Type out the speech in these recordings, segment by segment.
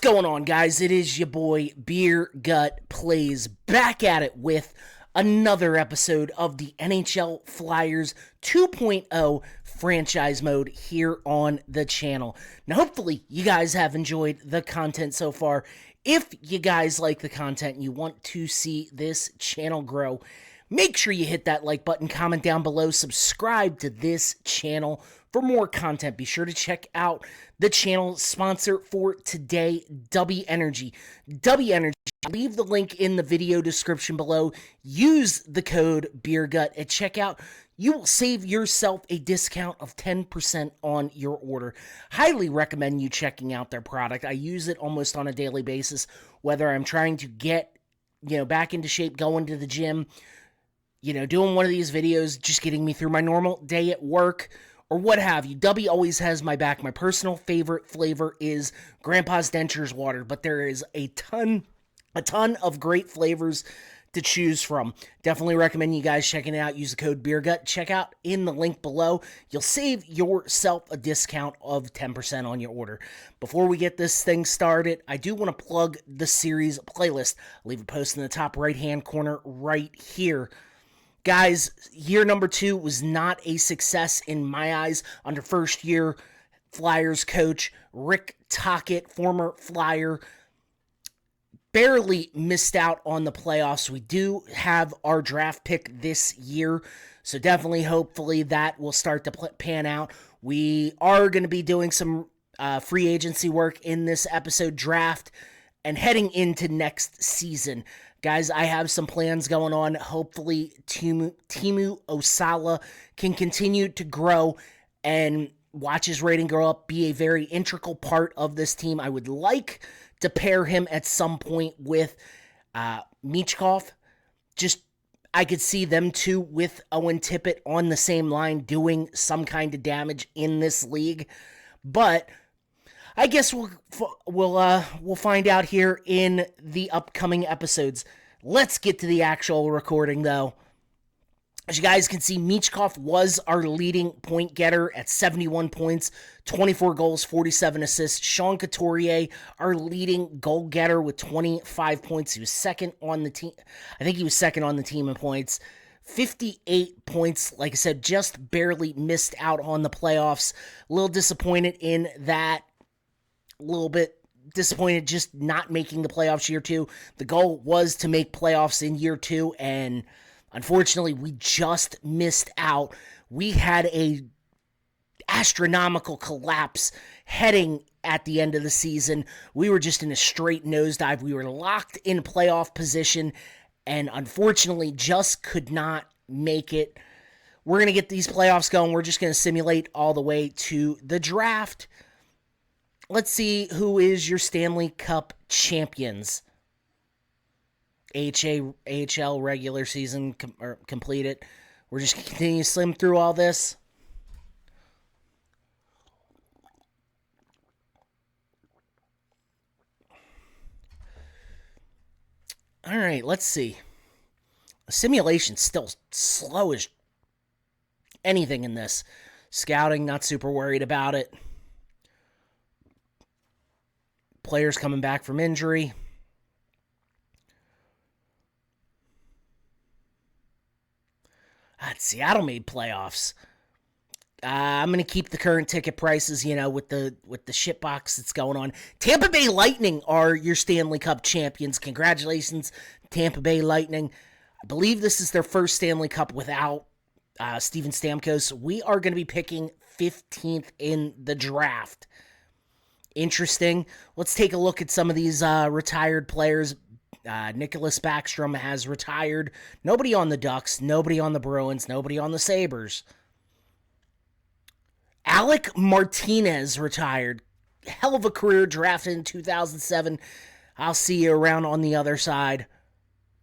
going on, guys? It is your boy Beer Gut Plays back at it with another episode of the NHL Flyers 2.0 franchise mode here on the channel. Now, hopefully, you guys have enjoyed the content so far. If you guys like the content and you want to see this channel grow, make sure you hit that like button, comment down below, subscribe to this channel for more content. Be sure to check out the channel sponsor for today, Dubby Energy. Dubby Energy, leave the link in the video description below. Use the code BeerGut at checkout. You will save yourself a discount of 10% on your order. Highly recommend you checking out their product. I use it almost on a daily basis, whether I'm trying to get, back into shape, going to the gym, doing one of these videos, just getting me through my normal day at work, or what have you. Dubby always has my back. My personal favorite flavor is Grandpa's Dentures Water, but there is a ton of great flavors to choose from. Definitely recommend you guys checking it out. Use the code BeerGut. Check out in the link below. You'll save yourself a discount of 10% on your order. Before we get this thing started, I do want to plug the series playlist. I'll leave a post in the top right-hand corner right here. Guys, year number 2 was not a success in my eyes under first-year Flyers coach Rick Tocchet, former Flyer. Barely missed out on the playoffs. We do have our draft pick this year, so definitely, hopefully, that will start to pan out. We are going to be doing some free agency work in this episode draft and heading into next season. Guys, I have some plans going on. Hopefully, Timu Osala can continue to grow and watch his rating grow up, be a very integral part of this team. I would like to pair him at some point with Michkov. I could see them two with Owen Tippett on the same line doing some kind of damage in this league. But I guess we'll find out here in the upcoming episodes. Let's get to the actual recording, though. As you guys can see, Michkov was our leading point getter at 71 points, 24 goals, 47 assists. Sean Couturier, our leading goal getter with 25 points. He was second on the team. I think he was second on the team in points. 58 points. Like I said, just barely missed out on the playoffs. A little disappointed in that. A little bit disappointed just not making the playoffs year 2. The goal was to make playoffs in year 2, and unfortunately, we just missed out. We had a astronomical collapse heading at the end of the season. We were just in a straight nosedive. We were locked in playoff position, and unfortunately, just could not make it. We're going to get these playoffs going. We're just going to simulate all the way to the draft. Let's see who is your Stanley Cup champions. AHL regular season completed. We're just going to continue to slim through all this. All right, let's see. The simulation's still slow as anything in this. Scouting, not super worried about it. Players coming back from injury. Seattle made playoffs. I'm going to keep the current ticket prices, with the shitbox that's going on. Tampa Bay Lightning are your Stanley Cup champions. Congratulations, Tampa Bay Lightning. I believe this is their first Stanley Cup without Steven Stamkos. We are going to be picking 15th in the draft. Interesting. Let's take a look at some of these retired players. Nicholas Backstrom has retired. Nobody on the Ducks, nobody on the Bruins, nobody on the Sabres. Alec Martinez retired. Hell of a career, drafted in 2007. I'll see you around on the other side.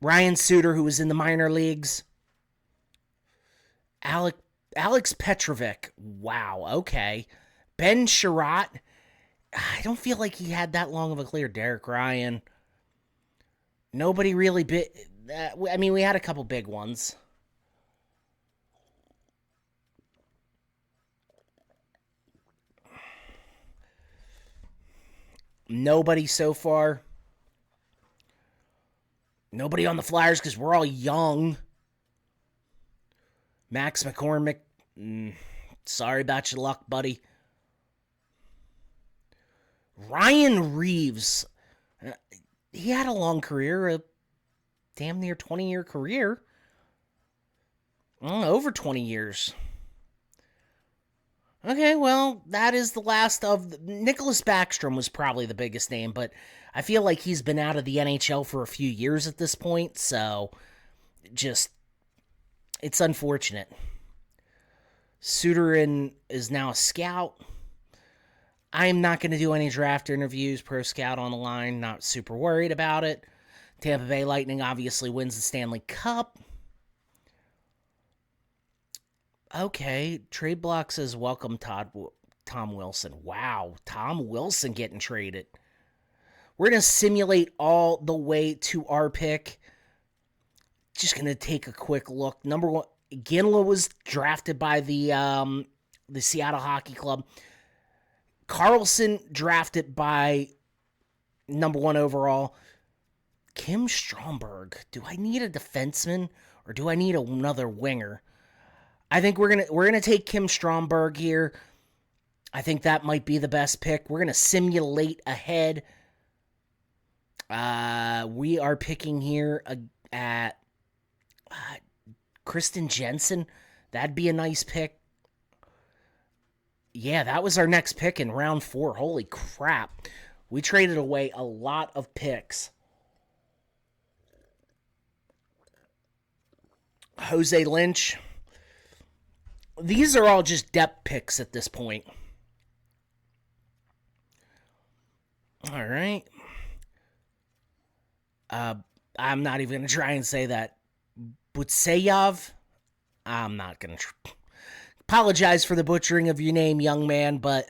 Ryan Suter, who was in the minor leagues. Alex Petrovic. Wow, okay. Ben Sherratt. I don't feel like he had that long of a clear. Derek Ryan. Nobody really big. We had a couple big ones. Nobody so far. Nobody on the Flyers because we're all young. Max McCormick, sorry about your luck, buddy. Ryan Reeves, he had a long career, a damn near 20-year career. Over 20 years. Okay, well, that is the last of... Nicholas Backstrom was probably the biggest name, but I feel like he's been out of the NHL for a few years at this point, so just... It's unfortunate. Suterin is now a scout. I'm not going to do any draft interviews, pro scout on the line, not super worried about it. Tampa Bay Lightning obviously wins the Stanley Cup. Okay, trade block says welcome Tom Wilson. Wow, Tom Wilson getting traded. We're going to simulate all the way to our pick. Just going to take a quick look. Number one, Ginla was drafted by the Seattle Hockey Club. Carlson drafted by number 1 overall. Kim Stromberg. Do I need a defenseman or do I need another winger? I think we're gonna take Kim Stromberg here. I think that might be the best pick. We're gonna simulate ahead. We are picking here at Kristen Jensen. That'd be a nice pick. Yeah, that was our next pick in round 4. Holy crap. We traded away a lot of picks. Jose Lynch. These are all just depth picks at this point. All right. I'm not even going to try and say that. Butseyev. I'm not going to apologize for the butchering of your name, young man, but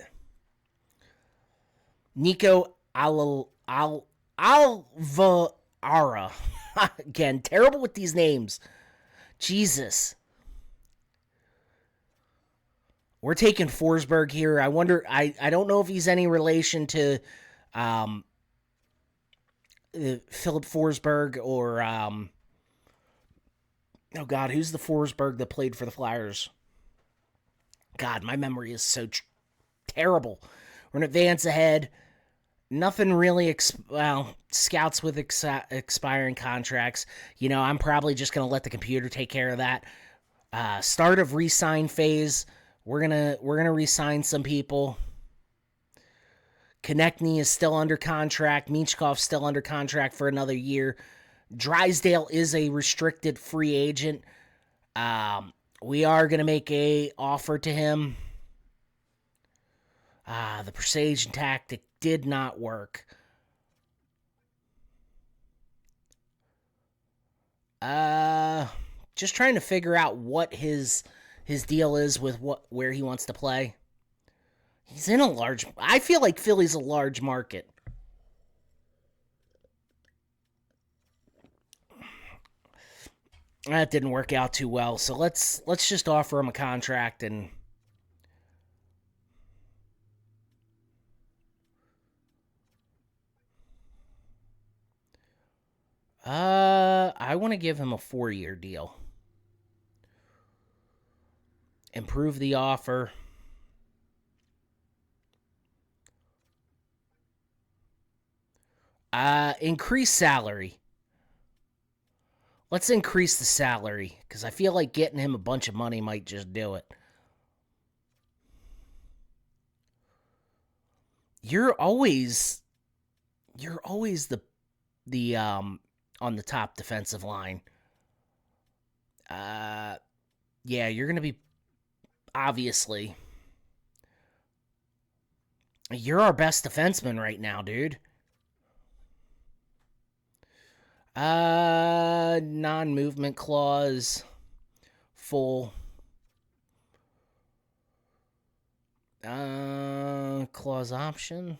Nico Alvara. Again, terrible with these names. Jesus. We're taking Forsberg here. I wonder, I don't know if he's any relation to Philip Forsberg or, oh God, who's the Forsberg that played for the Flyers? God, my memory is so terrible. We're going to advance ahead. Nothing really, scouts with expiring contracts. You know, I'm probably just going to let the computer take care of that. Start of re-sign phase. We're gonna re-sign some people. Konechny is still under contract. Michkov's still under contract for another year. Drysdale is a restricted free agent. We are going to make a offer to him. The precision tactic did not work. Just trying to figure out what his deal is with where he wants to play. He's in a large... I feel like Philly's a large market. That didn't work out too well, so let's just offer him a contract and... I want to give him a 4-year deal. Improve the offer. Increase salary. Let's increase the salary, because I feel like getting him a bunch of money might just do it. You're always the on the top defensive line. Yeah, you're going to be, obviously. You're our best defenseman right now, dude. Non-movement clause. Full. Clause option.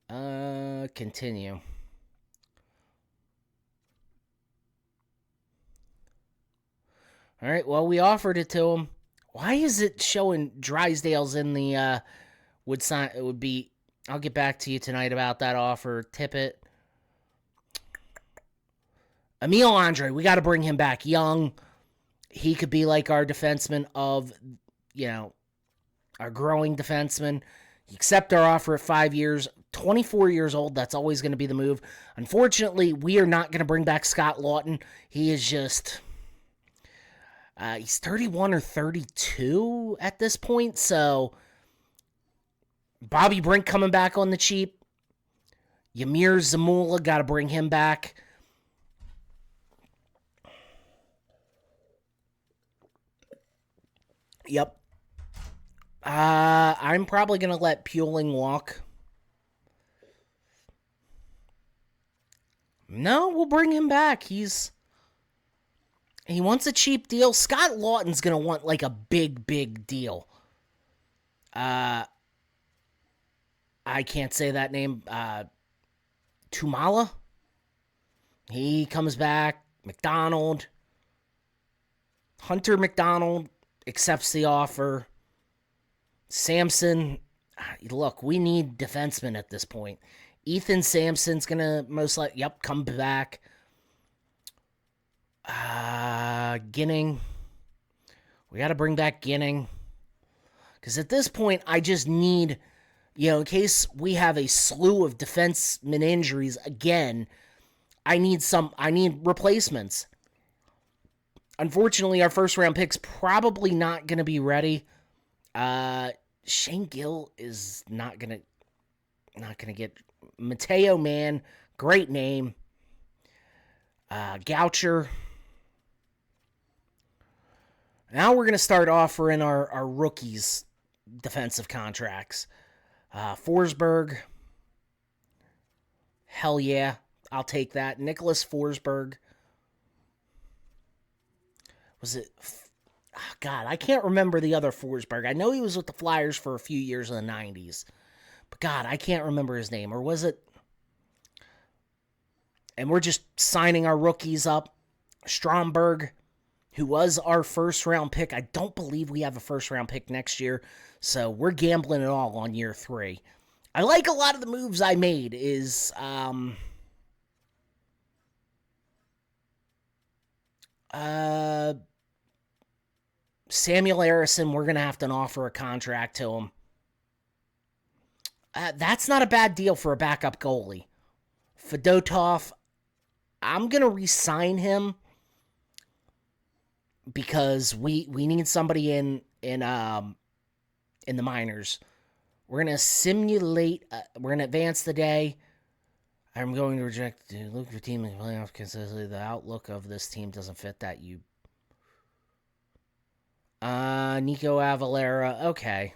Continue. All right, well, we offered it to him. Why is it showing Drysdale's in the would be I'll get back to you tonight about that offer. Tippett. Emil Andre, we got to bring him back. Young. He could be like our defenseman of, our growing defenseman. You accept our offer at 5 years, 24 years old. That's always going to be the move. Unfortunately, we are not going to bring back Scott Lawton. He is just, he's 31 or 32 at this point. So Bobby Brink coming back on the cheap. Yamir Zamula, got to bring him back. Yep. I'm probably going to let Puling walk. No, we'll bring him back. He wants a cheap deal. Scott Lawton's going to want like a big, big deal. I can't say that name. Tumala. He comes back. McDonald. Hunter McDonald accepts the offer. Samson, look, we need defensemen at this point. Ethan Sampson's going to most likely, come back. Ginning. We got to bring back Ginning. Because at this point, I just need, in case we have a slew of defenseman injuries again, I need replacements. Unfortunately, our first round pick's probably not going to be ready. Shane Gill is not gonna get. Mateo Mann, great name. Goucher. Now we're gonna start offering our rookies defensive contracts. Forsberg. Hell yeah, I'll take that. Nicholas Forsberg. Was it? Oh, God, I can't remember the other Forsberg. I know he was with the Flyers for a few years in the 90s. But God, I can't remember his name. Or was it? And we're just signing our rookies up. Stromberg, who was our first-round pick. I don't believe we have a first-round pick next year. So we're gambling it all on year 3. I like a lot of the moves I made is... Samuel Harrison, we're going to have to offer a contract to him. That's not a bad deal for a backup goalie. Fedotov, I'm going to re-sign him because we need somebody in the minors. We're going to simulate, we're going to advance the day. I'm going to reject the look of your team in the playoffs consistently. The outlook of this team doesn't fit that, you. Nico Avalera, okay.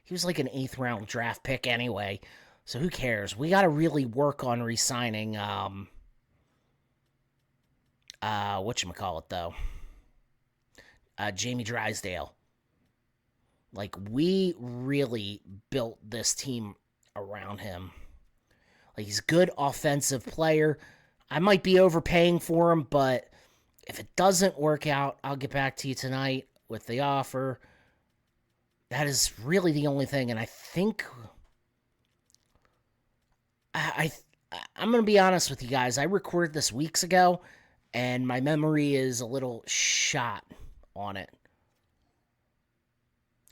He was like an 8th round draft pick anyway, so who cares? We got to really work on re-signing, whatchamacallit, though. Jamie Drysdale. Like, we really built this team around him. Like, he's a good offensive player. I might be overpaying for him, but if it doesn't work out, I'll get back to you tonight with the offer. That is really the only thing, and I think I'm going to be honest with you guys. I recorded this weeks ago, and my memory is a little shot on it.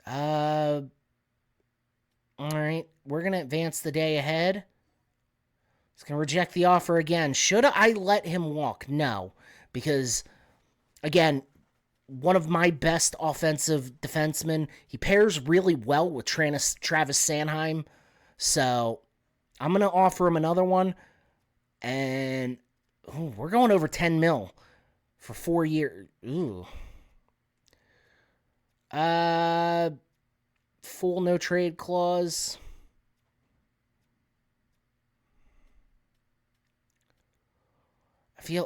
All right, we're going to advance the day ahead. He's going to reject the offer again. Should I let him walk? No, because, again, one of my best offensive defensemen. He pairs really well with Travis Sanheim. So I'm going to offer him another one. And we're going over 10 mil for 4 years. Ooh. Full no trade clause.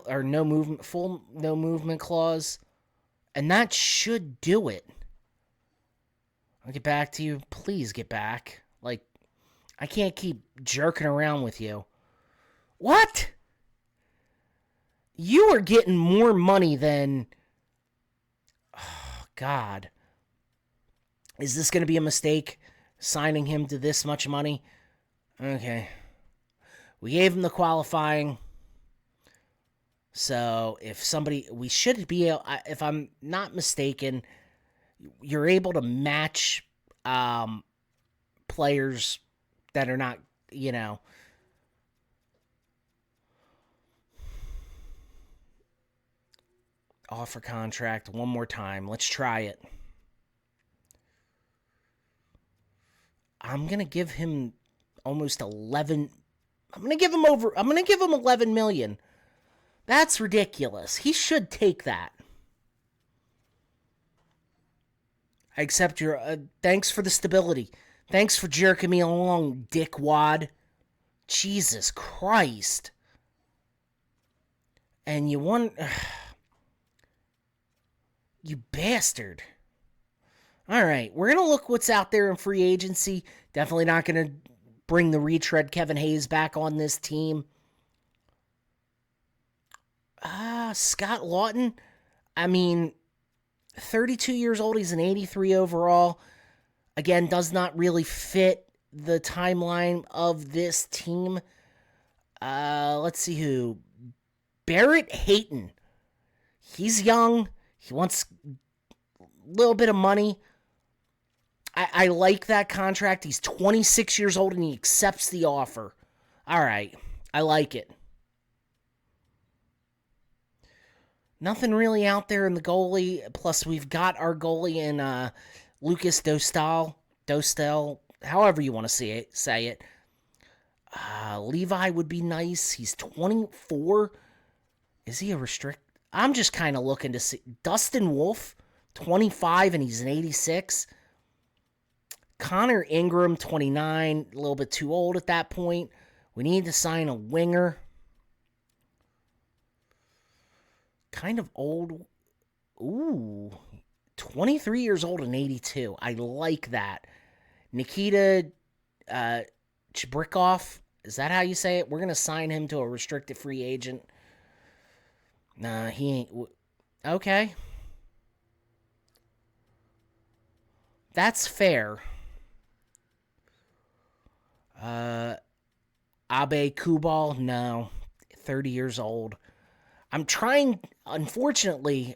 Or no movement, full no movement clause. And that should do it. I'll get back to you. Please get back. Like, I can't keep jerking around with you. What? You are getting more money than... Oh, God. Is this going to be a mistake, signing him to this much money? Okay. We gave him the qualifying. So if somebody, we should be able, if I'm not mistaken, you're able to match players that are not, you know, offer contract one more time. Let's try it. I'm going to give him almost 11. I'm going to give him 11 million. That's ridiculous. He should take that. I accept your, thanks for the stability. Thanks for jerking me along, dickwad. Jesus Christ. And you won. You bastard. All right, we're going to look what's out there in free agency. Definitely not going to bring the retread Kevin Hayes back on this team. Scott Lawton. I mean, 32 years old. He's an 83 overall. Again, does not really fit the timeline of this team. Let's see who. Barrett Hayton. He's young. He wants a little bit of money. I like that contract. He's 26 years old and he accepts the offer. All right. I like it. Nothing really out there in the goalie. Plus, we've got our goalie in Lucas Dostal, however you want to say it. Levi would be nice. He's 24. Is he a restrict? I'm just kind of looking to see. Dustin Wolf, 25, and he's an 86. Connor Ingram, 29, a little bit too old at that point. We need to sign a winger. Kind of old. Ooh, 23 years old and 82. I like that. Nikita Chibrikov, is that how you say it? We're going to sign him to a restricted free agent. Nah, he ain't. Okay. That's fair. Abe Kubal, no. 30 years old. I'm trying, unfortunately,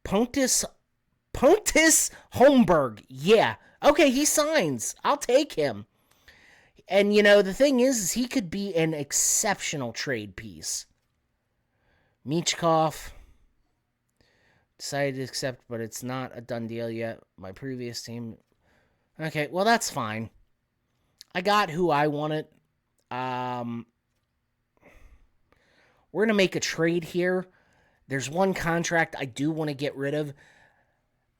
Pontus Holmberg. Yeah. Okay, he signs. I'll take him. And, you know, the thing is he could be an exceptional trade piece. Michkov. Decided to accept, but it's not a done deal yet. My previous team. Okay, well, that's fine. I got who I wanted. We're going to make a trade here. There's one contract I do want to get rid of.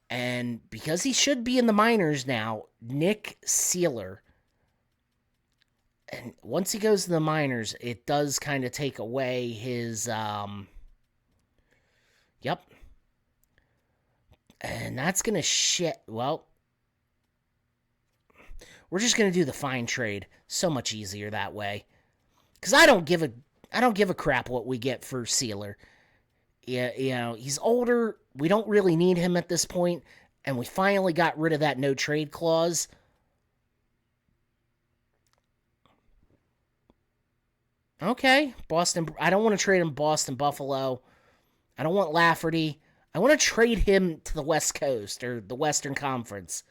And because he should be in the minors now, Nick Sealer. And once he goes to the minors, it does kind of take away his, yep. And that's going to well, we're just going to do the fine trade. So much easier that way. Because I don't give a crap what we get for Sealer. Yeah, you know, he's older. We don't really need him at this point, and we finally got rid of that no trade clause. Okay, Boston. I don't want to trade him Boston, Buffalo. I don't want Lafferty. I want to trade him to the West Coast or the Western Conference.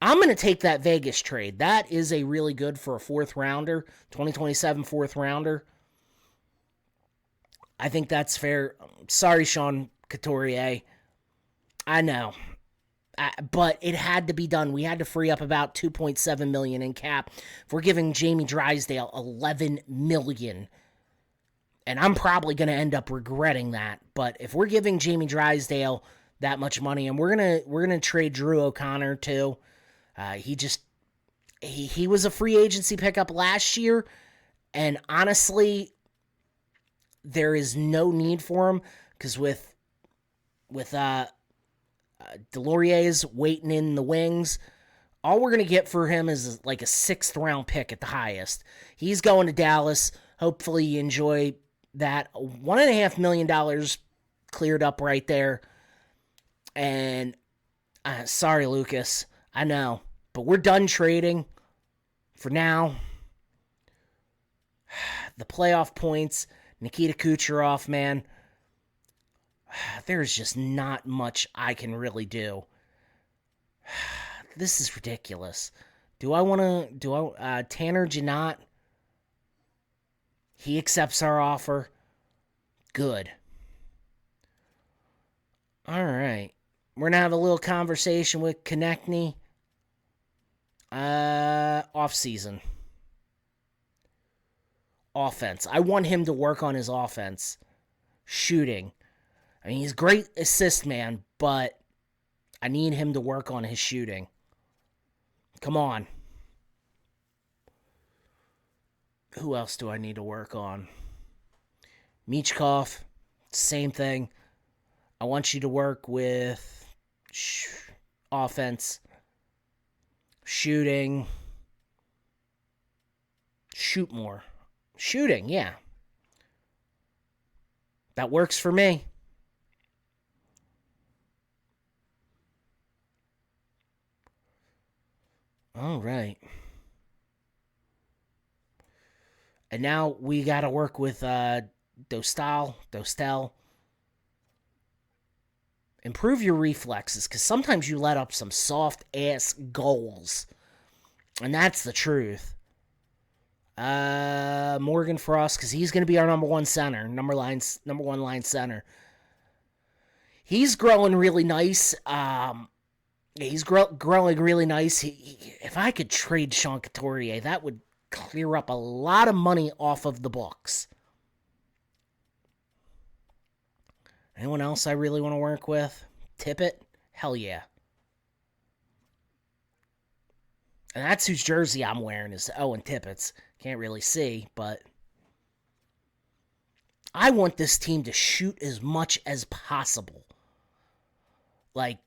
I'm going to take that Vegas trade. That is a really good for a fourth rounder, 2027 fourth rounder. I think that's fair. Sorry, Sean Couturier. I know. But it had to be done. We had to free up about $2.7 million in cap. If we're giving Jamie Drysdale $11 million, and I'm probably going to end up regretting that, but if we're giving Jamie Drysdale that much money, and we're gonna trade Drew O'Connor too. He was a free agency pickup last year, and honestly, there is no need for him because with Delorier's waiting in the wings, all we're going to get for him is like a 6th round pick at the highest. He's going to Dallas. Hopefully you enjoy that. $1.5 million cleared up right there. And sorry, Lucas. I know. But we're done trading. for now, the playoff points, Nikita Kucherov, man, there's just not much I can really do. This is ridiculous. Tanner Janot, he accepts our offer. Good. All right. We're going to have a little conversation with Konechny. Offseason. Offense. I want him to work on his offense. Shooting. I mean, he's a great assist man, but I need him to work on his shooting. Come on. Who else do I need to work on? Michkov, same thing. I want you to work with offense, shooting, shoot more. Shooting, yeah. That works for me. All right. And now we got to work with Dostal. Improve your reflexes, because sometimes you let up some soft-ass goals. And that's the truth. Morgan Frost, because he's going to be our number one one line center. He's growing really nice. He's growing really nice. If I could trade Sean Couturier, that would clear up a lot of money off of the books. Anyone else I really want to work with? Tippett? Hell yeah. And that's whose jersey I'm wearing is Owen Tippett's. Can't really see, but I want this team to shoot as much as possible. Like,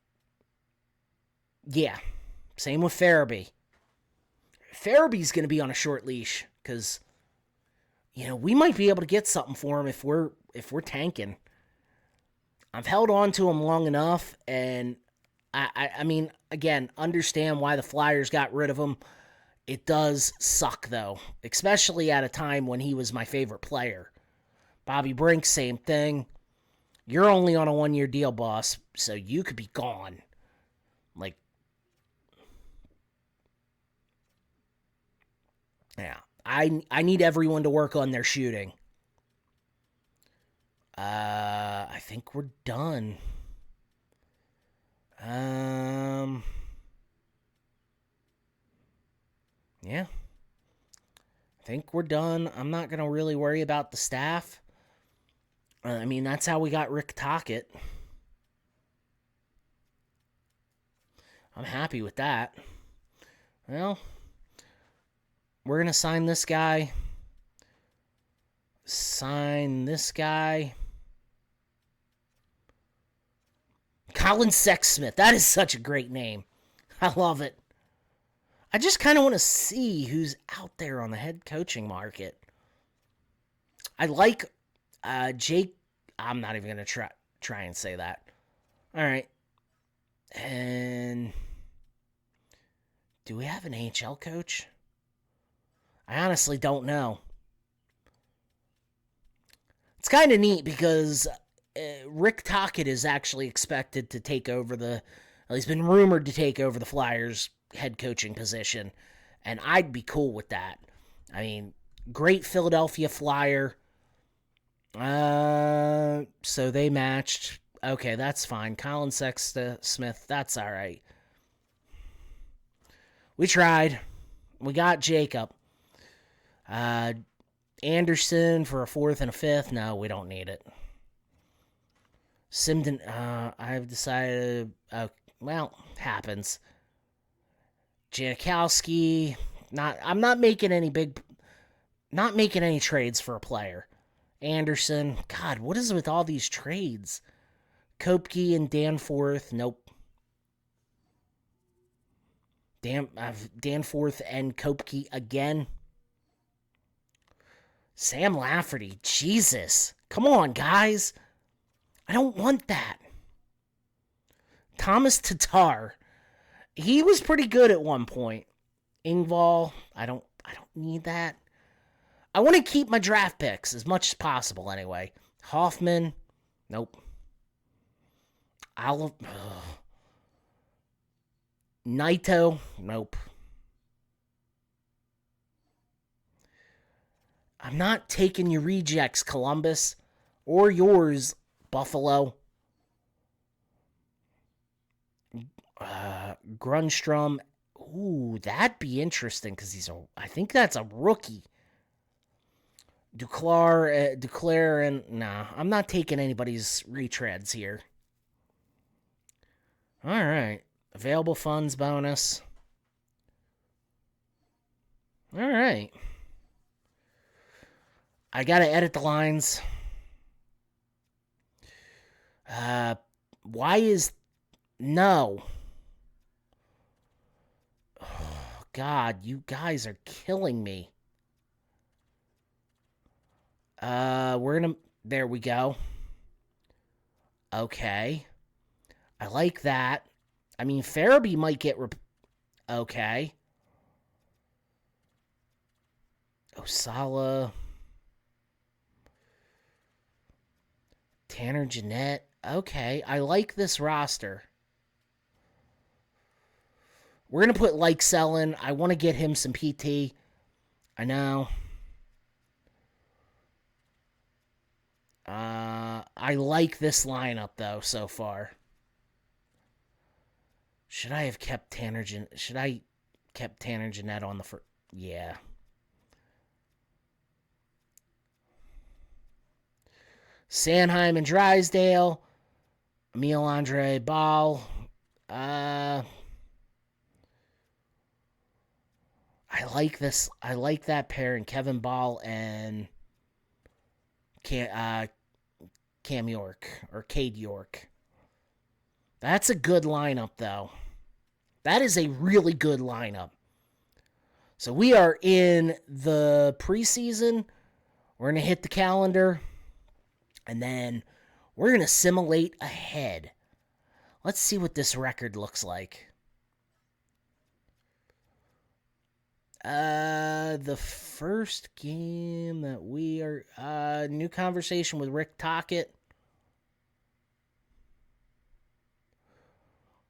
yeah. Same with Farabee. Farabee's going to be on a short leash because, we might be able to get something for him if we're tanking. I've held on to him long enough, and I mean, again, understand why the Flyers got rid of him. It does suck, though, especially at a time when he was my favorite player. Bobby Brink, same thing. You're only on a 1-year deal, boss, so you could be gone. Like, yeah, I need everyone to work on their shooting. I think we're done. Yeah. I think we're done. I'm not going to really worry about the staff. I mean, that's how we got Rick Tocchet. I'm happy with that. Well, we're going to sign this guy. Sign this guy. Colin Sexsmith. That is such a great name. I love it. I just kind of want to see who's out there on the head coaching market. I like Jake. I'm not even going to try and say that. All right. And do we have an NHL coach? I honestly don't know. It's kind of neat because Rick Tocchet is actually expected to take over he's been rumored to take over the Flyers head coaching position, and I'd be cool with that. I mean, great Philadelphia Flyer. So they matched. Okay, that's fine. Colin Sexsmith, that's all right. We tried. We got Jacob. Anderson for a 4th and a 5th. No, we don't need it. Simden, I've decided, happens. Janikowski, I'm not making any trades for a player. Anderson, God, what is it with all these trades? Kopke and Danforth, nope. Danforth and Kopke again. Sam Lafferty, Jesus. Come on, guys. I don't want that. Thomas Tatar. He was pretty good at one point. Ingval, I don't need that. I want to keep my draft picks as much as possible anyway. Hoffman, nope. Naito, nope. I'm not taking your rejects, Columbus, or yours, Buffalo. Grunstrom. Ooh, that'd be interesting because I think that's a rookie. Duclair, and nah, I'm not taking anybody's retreads here. All right, available funds bonus. All right, I gotta edit the lines. Why is no? Oh, God, you guys are killing me. We're gonna. There we go. Okay, I like that. I mean, Farabee might get. Okay. Osala. Tanner Jeanette. Okay, I like this roster. We're going to put Likesell in. I want to get him some PT. I know. I like this lineup, though, so far. Should I have kept Tanner Jeanette on the first? Yeah. Sanheim and Drysdale. Emil Andre Ball. I like this. I like that pairing. Kevin Ball and Cam York or Cade York. That's a good lineup, though. That is a really good lineup. So we are in the preseason. We're going to hit the calendar. And then we're going to simulate ahead. Let's see what this record looks like. The first game that we are... new conversation with Rick Tocchet.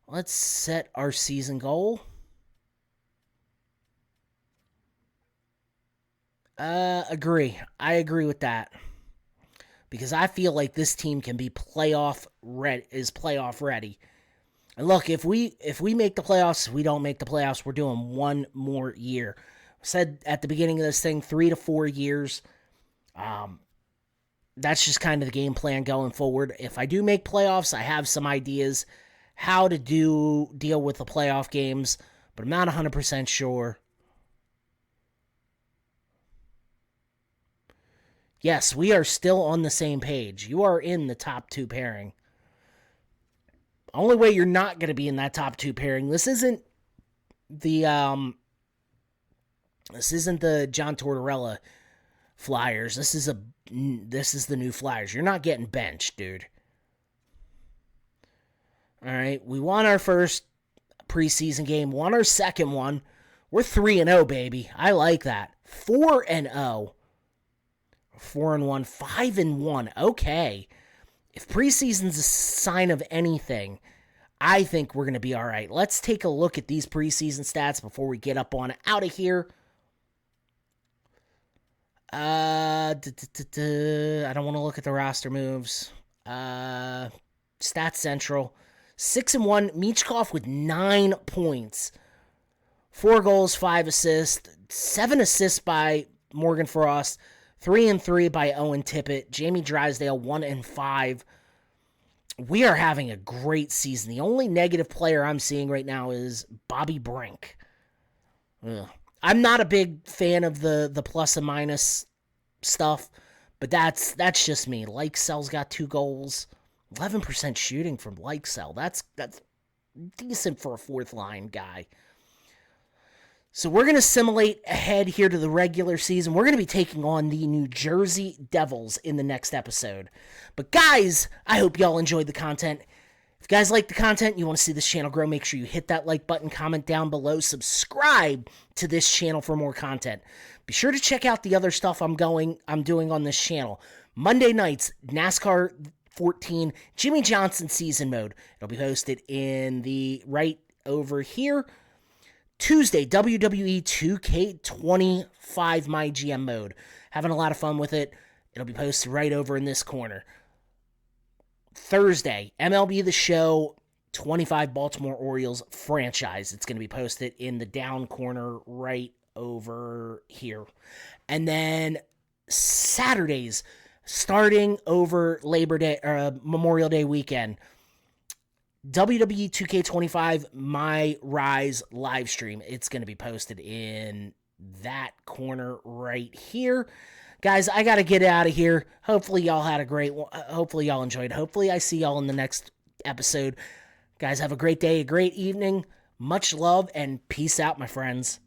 Let's set our season goal. Agree. I agree with that. Because I feel like this team can be playoff ready. And look, if we make the playoffs, if we don't make the playoffs, we're doing one more year. I said at the beginning of this thing, 3 to 4 years. That's just kind of the game plan going forward. If I do make playoffs, I have some ideas how to deal with the playoff games, but I'm not 100% sure. Yes, we are still on the same page. You are in the top 2 pairing. Only way you're not going to be in that top 2 pairing. This isn't the John Tortorella Flyers. This is the new Flyers. You're not getting benched, dude. All right, we won our first preseason game, won our second one. We're 3-0, baby. I like that. 4-0. 4-1, 5-1. Okay. If preseason's a sign of anything, I think we're going to be all right. Let's take a look at these preseason stats before we get up on out of here. I don't want to look at the roster moves. Stats Central. 6-1. Michkov with 9 points. 4 goals, 5 assists. 7 assists by Morgan Frost. 3-3 by Owen Tippett. Jamie Drysdale, 1-5. We are having a great season. The only negative player I'm seeing right now is Bobby Brink. Ugh. I'm not a big fan of the plus and minus stuff, but that's just me. Likesell's got 2 goals. 11% shooting from Likesell. That's decent for a fourth line guy. So we're going to simulate ahead here to the regular season. We're going to be taking on the New Jersey Devils in the next episode. But guys, I hope y'all enjoyed the content. If you guys like the content, you want to see this channel grow, make sure you hit that like button, comment down below, subscribe to this channel for more content. Be sure to check out the other stuff I'm doing on this channel. Monday nights, NASCAR 14, Jimmy Johnson season mode. It'll be posted in the right over here. Tuesday, WWE 2K25 My GM mode. Having a lot of fun with it. It'll be posted right over in this corner. Thursday, MLB The Show 25 Baltimore Orioles franchise. It's going to be posted in the down corner right over here. And then Saturdays, starting over Labor Day or Memorial Day weekend, WWE 2K25 My Rise live stream. It's going to be posted in that corner right here. Guys, I got to get out of here. Hopefully y'all had a great one. Hopefully y'all enjoyed. Hopefully I see y'all in the next episode. Guys, have a great day, a great evening. Much love and peace out, my friends.